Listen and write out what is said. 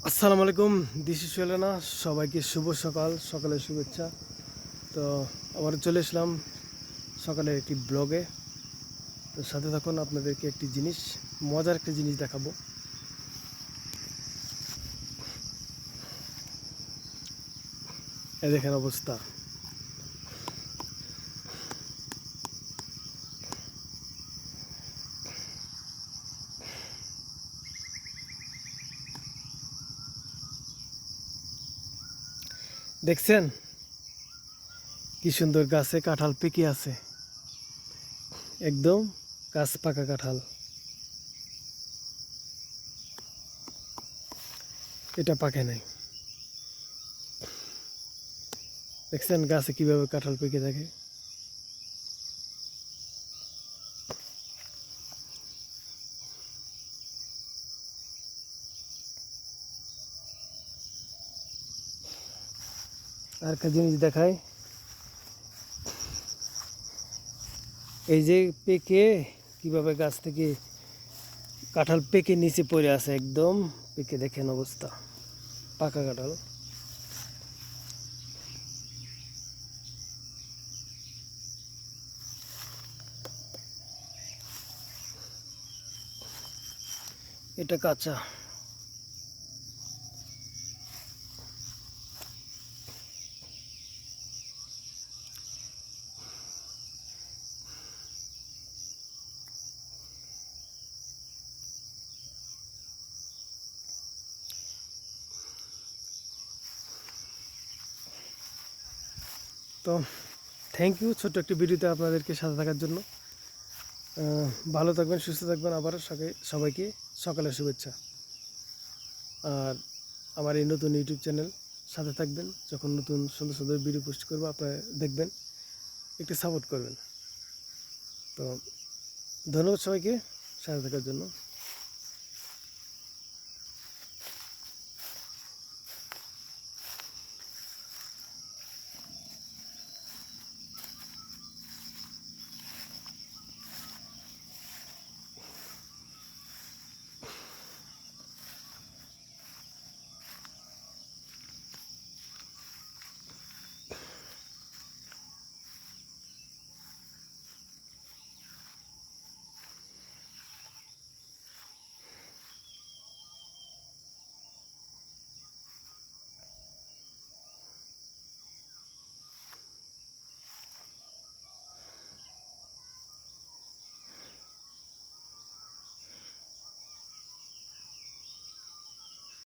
আসসালামু আলাইকুম, this is সুলেনা। সবাইকে শুভ সকাল, সকালের শুভেচ্ছা। তো আবার চলে এসলাম সকালের একটি ব্লগে। তো সাথে থাকুন, আপনাদেরকে একটি জিনিস, মজার একটি জিনিস দেখাবো। এই দেখেন অবস্থা। দেখছেন কি সুন্দর গাছে কাঁঠাল পেকে আছে, একদম গাছ পাকা কাঁঠাল। এটা পাকে নাই। দেখছেন গাছে কিভাবে কাঁঠাল পেকে থাকে। আর একটা জিনিস দেখায়, এই যে পেকে কিভাবে গাছ থেকে কাঁঠাল পেকে নিচে পড়ে আছে, একদম পেকে। দেখেন অবস্থা, পাকা কাঁঠাল। এটা কাঁচা। তো থ্যাংক ইউ ছোট্ট একটি ভিডিওতে আপনাদেরকে সাথে থাকার জন্য। ভালো থাকবেন, সুস্থ থাকবেন। আবারও সবাইকে সকালের শুভেচ্ছা। আর আমার এই নতুন ইউটিউব চ্যানেল, সাথে থাকবেন। যখন নতুন সুন্দর সুন্দর ভিডিও পোস্ট করবো, আপনারা দেখবেন, একটু সাপোর্ট করবেন। তো ধন্যবাদ সবাইকে সাথে থাকার জন্য।